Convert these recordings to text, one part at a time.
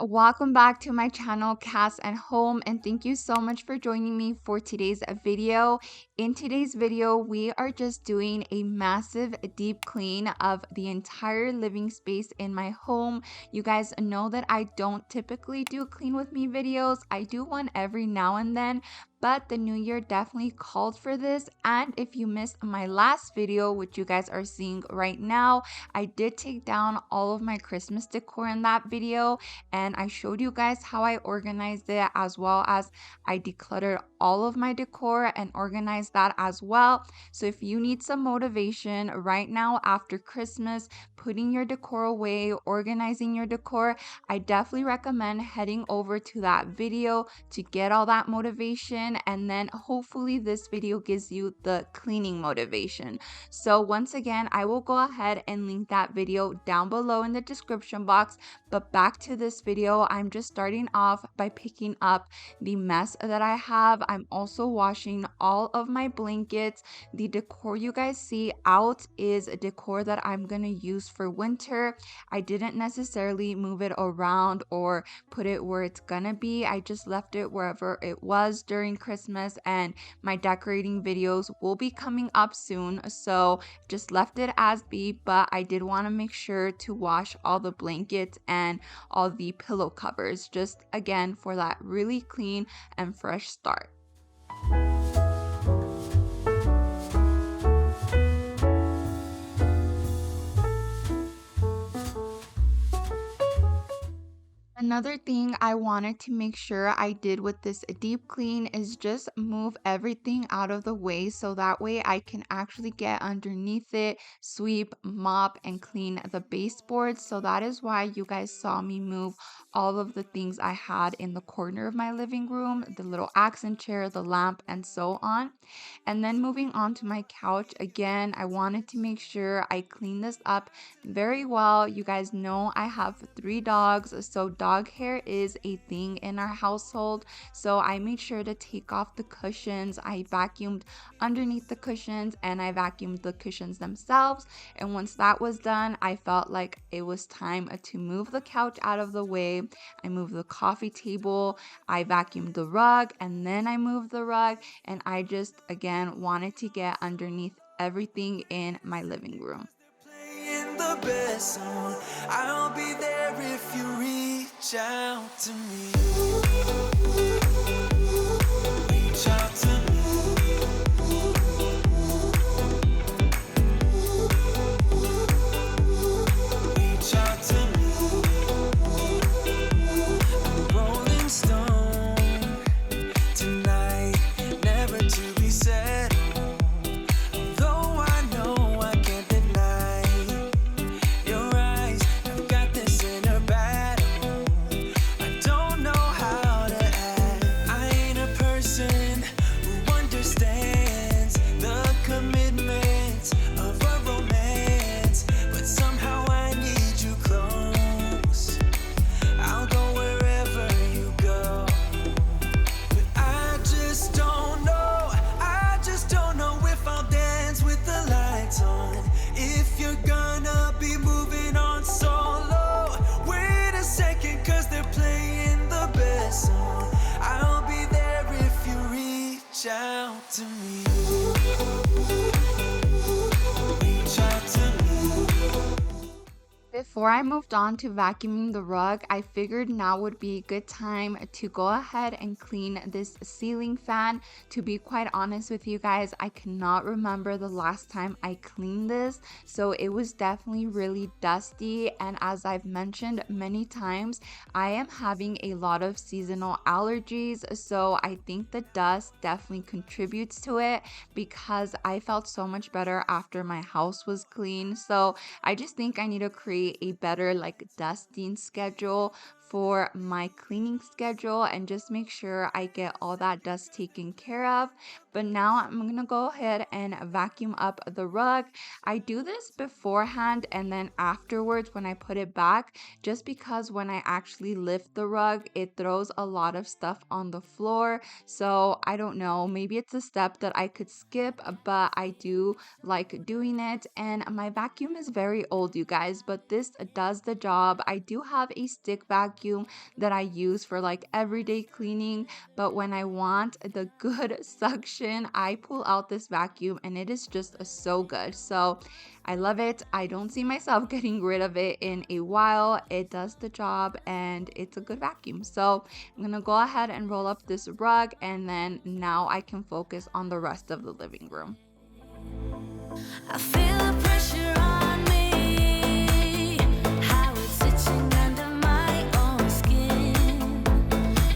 welcome back to my channel Cass and Home, and thank you so much for joining me for today's video. In today's video, we are just doing a massive deep clean of the entire living space in my home. You guys know that I don't typically do clean with me videos. I do one every now and then, but the new year definitely called for this. And if you missed my last video, which you guys are seeing right now, I did take down all of my Christmas decor in that video, and I showed you guys how I organized it, as well as I decluttered all of my decor and organized that as well. So if you need some motivation right now after Christmas, putting your decor away, organizing your decor, I definitely recommend heading over to that video to get all that motivation, and then hopefully this video gives you the cleaning motivation. So once again, I will go ahead and link that video down below in the description box. But back to this video, I'm just starting off by picking up the mess that I have. I'm also washing all of my blankets. The decor you guys see out is a decor that I'm gonna use for winter. I didn't necessarily move it around or put it where it's gonna be. I just left it wherever it was during Christmas, and my decorating videos will be coming up soon, so just left it as be. But I did want to make sure to wash all the blankets and all the pillow covers, just again for that really clean and fresh start. Another thing I wanted to make sure I did with this deep clean is just move everything out of the way, so that way I can actually get underneath it, sweep, mop, and clean the baseboards. So that is why you guys saw me move all of the things I had in the corner of my living room, the little accent chair, the lamp, and so on. And then moving on to my couch, again, I wanted to make sure I clean this up very well. You guys know I have 3 dogs, so dog hair is a thing in our household. So I made sure to take off the cushions. I vacuumed underneath the cushions, and I vacuumed the cushions themselves. And once that was done, I felt like it was time to move the couch out of the way. I moved the coffee table, I vacuumed the rug, and then I moved the rug. And I just again wanted to get underneath everything in my living room. The best song. I'll be there if you reach out to me. Reach out to me. Reach out to me. I'm a rolling stone tonight, never to be settled. Though I know I can't deny your eyes have got this inner battle. I don't know how to act. I ain't a person who understands the commitment of a romance, but somehow I need you close. I'll go wherever you go, but I just don't know. I just don't know if I'll dance with the lights on. If you're gonna be moving on solo, wait a second, cause they're playing the best song. I'll be there if you reach out to me. Reach out to me. Before I moved on to vacuuming the rug, I figured now would be a good time to go ahead and clean this ceiling fan. To be quite honest with you guys, I cannot remember the last time I cleaned this, so it was definitely really dusty. And as I've mentioned many times, I am having a lot of seasonal allergies, so I think the dust definitely contributes to it, because I felt so much better after my house was clean. So I just think I need to create a better like dusting schedule for my cleaning schedule, and just make sure I get all that dust taken care of. But now I'm gonna go ahead and vacuum up the rug. I do this beforehand and then afterwards when I put it back, just because when I actually lift the rug, it throws a lot of stuff on the floor. So I don't know, maybe it's a step that I could skip, but I do like doing it. And my vacuum is very old, you guys, but this does the job. I do have a stick vacuum vacuum that I use for like everyday cleaning, but when I want the good suction, I pull out this vacuum and it is just so good. So I love it. I don't see myself getting rid of it in a while. It does the job and it's a good vacuum. So I'm gonna go ahead and roll up this rug, and then now I can focus on the rest of the living room. I feel the pressure on me, how it's itching under my own skin.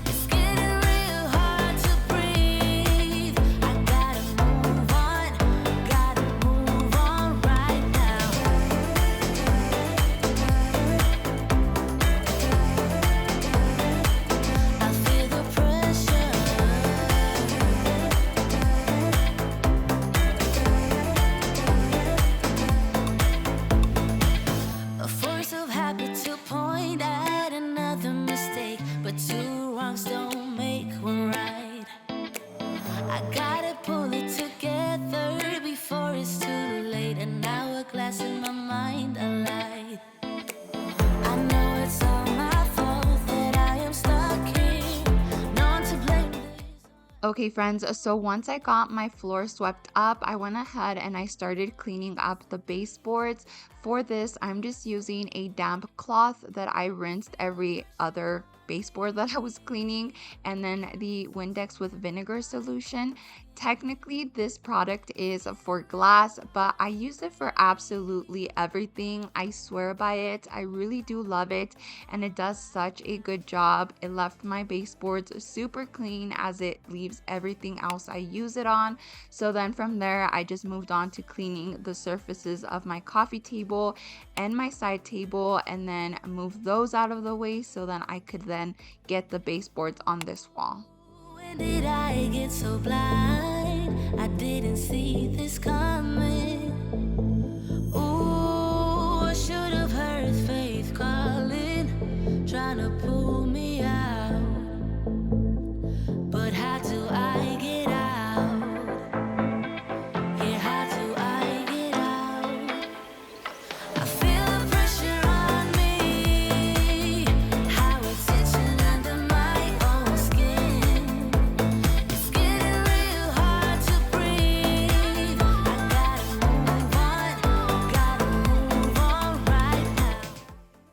It's getting real hard to breathe. I gotta move on right now. I feel the pressure. A force of habit to point at another mistake, but two wrongs don't make one right. I gotta pull it together before it's too late. An hourglass in my mind, a light. I know it's all my fault that I am stuck here. No one to blame. Okay, friends, so once I got my floor swept up, I went ahead and I started cleaning up the baseboards. For this, I'm just using a damp cloth that I rinsed every other baseboard that I was cleaning, and then the Windex with vinegar solution. Technically, this product is for glass, but I use it for absolutely everything. I swear by it. I really do love it, and it does such a good job. It left my baseboards super clean as it leaves everything else I use it on. So then from there, I just moved on to cleaning the surfaces of my coffee table and my side table, and then move those out of the way so then I could then get the baseboards on this wall. When did I get so blind? I didn't see this coming. Ooh, I should have heard faith calling, trying to pull me out. But how do I get out? Yeah, how do I get out? I feel the pressure on me, how it's itching under my own skin. It's getting real hard to breathe. I gotta move on right now.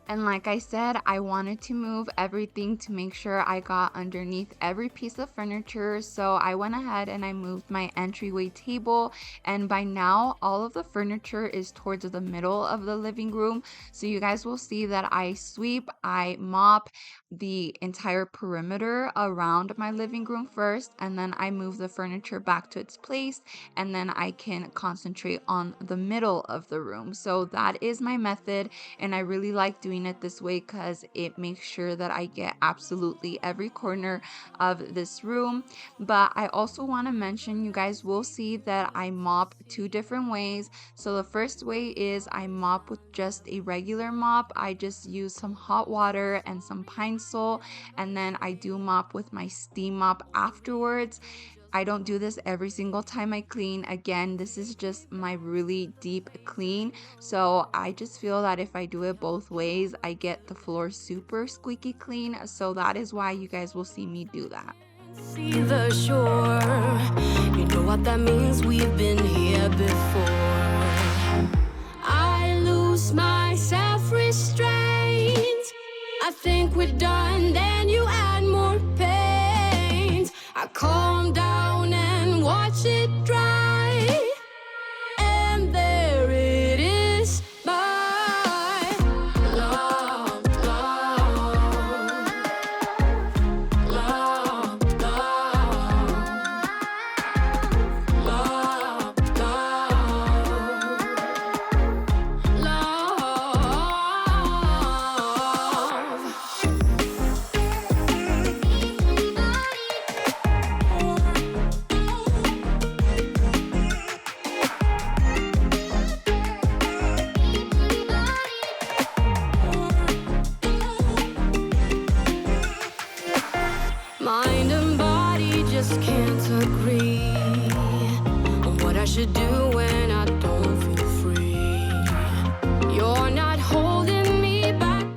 And like I said, I wanted to move everything to make sure I got underneath every piece of furniture. So I went ahead and I moved my entryway table. And by now, all of the furniture is towards the middle of the living room. So you guys will see that I sweep, I mop the entire perimeter around my living room first. And then I move the furniture back to its place. And then I can concentrate on the middle of the room. So that is my method. And I really like doing it this way because it makes sure that I get absolutely every corner of this room. But I also want to mention, you guys will see that I mop two different ways. So the first way is I mop with just a regular mop. I just use some hot water and some Pine Sol, and then I do mop with my steam mop afterwards. I don't do this every single time I clean. Again, this is just my really deep clean. So I just feel that if I do it both ways, I get the floor super squeaky clean. So that is why you guys will see me do that. See the shore. You know what that means, we've been here before. I lose my self-restraint. I think we're done, then you add more paint. I calm down and watch it dry. And there it is, my love, love, love, love, love, mind and body just can't agree on what I should do when I don't feel free. You're not holding me back.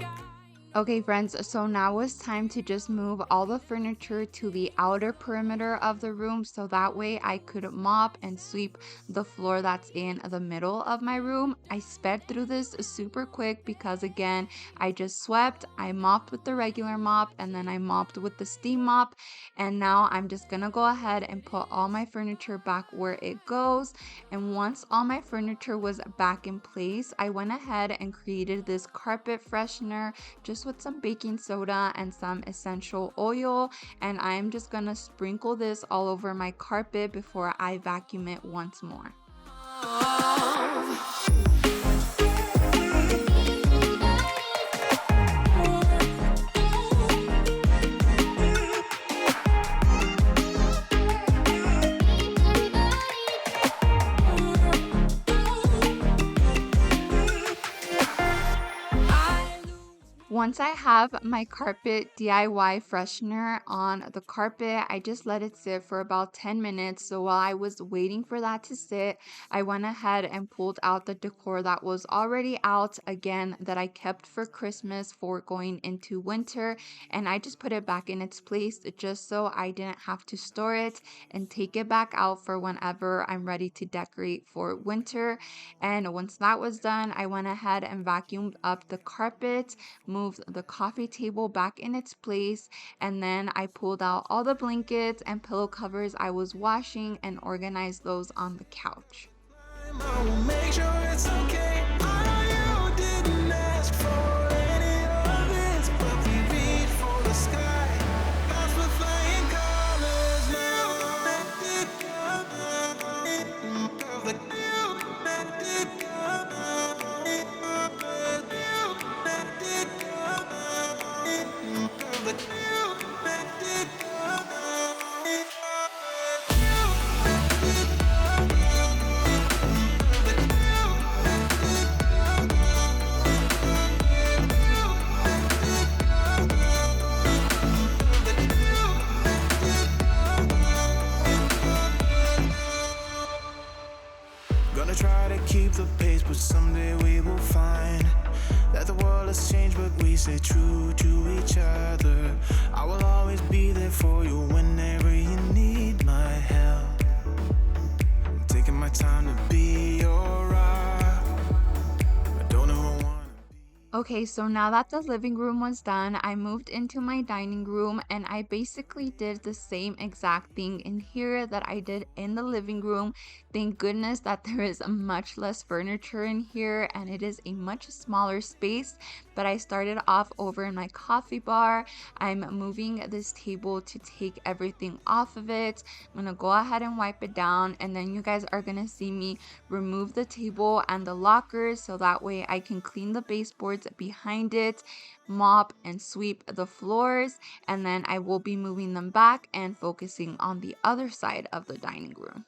Okay, friends, so now it's time to just move all the furniture to the outer perimeter of the room so that way I could mop and sweep the floor that's in the middle of my room. I sped through this super quick because, again, I just swept, I mopped with the regular mop, and then I mopped with the steam mop. And now I'm just gonna go ahead and put all my furniture back where it goes. And once all my furniture was back in place, I went ahead and created this carpet freshener just with some baking soda and some essential oil, and I'm just gonna sprinkle this all over my carpet before I vacuum it once more. Once I have my carpet DIY freshener on the carpet, I just let it sit for about 10 minutes. So while I was waiting for that to sit, I went ahead and pulled out the decor that was already out, again, that I kept for Christmas for going into winter. And I just put it back in its place just so I didn't have to store it and take it back out for whenever I'm ready to decorate for winter. And once that was done, I went ahead and vacuumed up the carpet, moved the coffee table back in its place, and then I pulled out all the blankets and pillow covers I was washing and organized those on the couch. I will make sure it's okay. I didn't ask for any of this, but we reach for the sky. Clouds with flying colors now. Let it go. Girl, let it go. Let it go. Let it go. Girl, let it go. Gonna try to keep the pace, but someday we will find that the world has changed, but we stay true to each other. I will always be there for you whenever you need my help. I'm taking my time to be your rock. I don't know who I wanna be. Okay, so now that the living room was done, I moved into my dining room and I basically did the same exact thing in here that I did in the living room. Thank goodness that there is much less furniture in here and it is a much smaller space. But I started off over in my coffee bar. I'm moving this table to take everything off of it. I'm gonna go ahead and wipe it down, and then you guys are gonna see me remove the table and the lockers so that way I can clean the baseboards behind it, mop and sweep the floors, and then I will be moving them back and focusing on the other side of the dining room.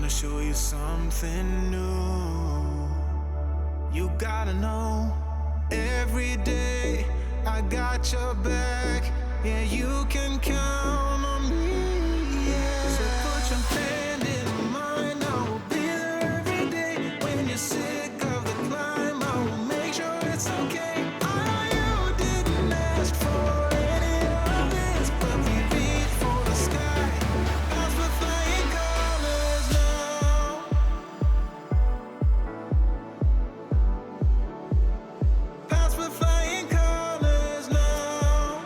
Show you something new. You gotta know, every day I got your back. Yeah, you can count on me. Yeah. So put your hand in mine. I will be there every day. When you're sick of the climb, I will make sure it's okay. I didn't ask for any of this, but we reach for the sky. Clouds with flying colors now. Clouds with flying colors now.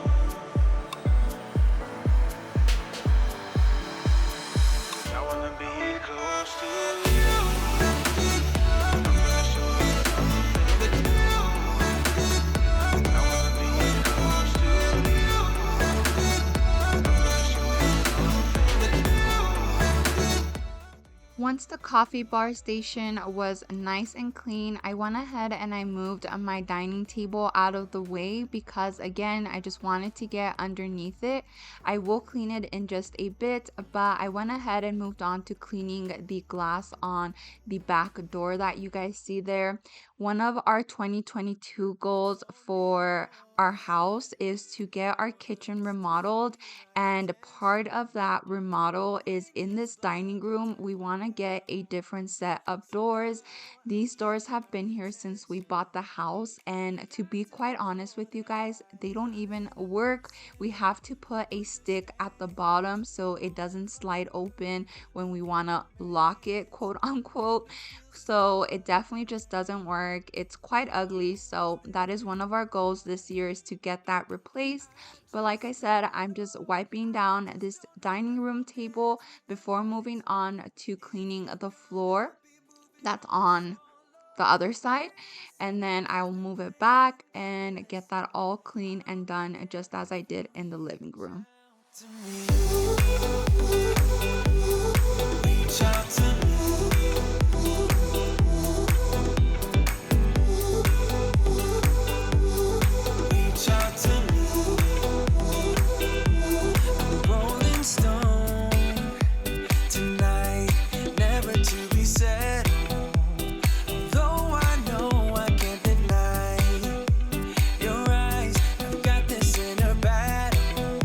Once the coffee bar station was nice and clean, I went ahead and I moved my dining table out of the way because again, I just wanted to get underneath it. I will clean it in just a bit, but I went ahead and moved on to cleaning the glass on the back door that you guys see there. One of our 2022 goals for our house is to get our kitchen remodeled, and part of that remodel is in this dining room. We want to get a different set of doors. These doors have been here since we bought the house, and to be quite honest with you guys, they don't even work. We have to put a stick at the bottom so it doesn't slide open when we want to lock it, quote unquote. So it definitely just doesn't work. It's quite ugly. So that is one of our goals this year, is to get that replaced. But like I said, I'm just wiping down this dining room table before moving on to cleaning the floor that's on the other side, and then I will move it back and get that all clean and done just as I did in the living room. Reach out to me. Reach out to me. I'm a rolling stone tonight, never to be settled. Though I know I can't deny your eyes have got this inner battle.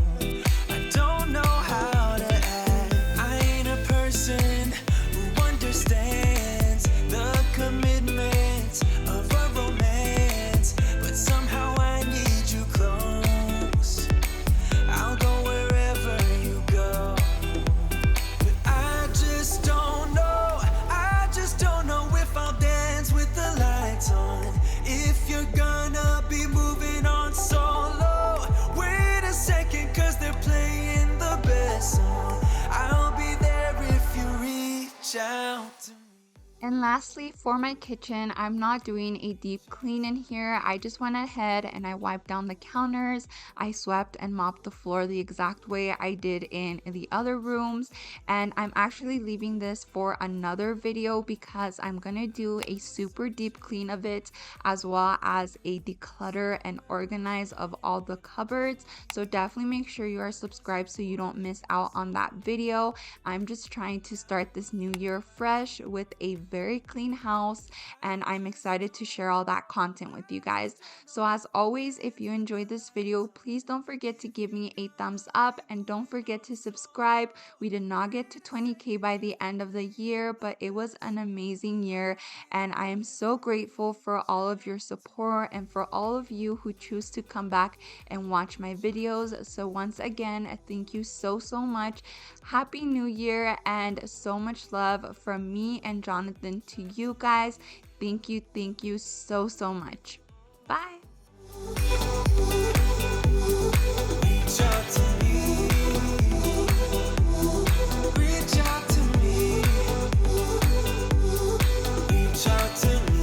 I don't know how to act. I ain't a person who understands the commitment of a romance, but somehow I need you close. I'll go wherever you go, but I just don't know. I just don't know if I'll dance with the lights on. If you're gonna be moving on solo, wait a second, cause they're playing the best song. I'll be there if you reach out to me. And lastly, for my kitchen, I'm not doing a deep clean in here. I just went ahead and I wiped down the counters. I swept and mopped the floor the exact way I did in the other rooms. And I'm actually leaving this for another video because I'm gonna do a super deep clean of it, as well as a declutter and organize of all the cupboards. So definitely make sure you are subscribed so you don't miss out on that video. I'm just trying to start this new year fresh with a very clean house, and I'm excited to share all that content with you guys. So as always, if you enjoyed this video, please don't forget to give me a thumbs up and don't forget to subscribe. We did not get to 20K by the end of the year, but it was an amazing year, and I am so grateful for all of your support and for all of you who choose to come back and watch my videos. So once again, thank you so much. Happy New Year, and so much love from me and Jonathan to you guys. Thank you so much. Bye.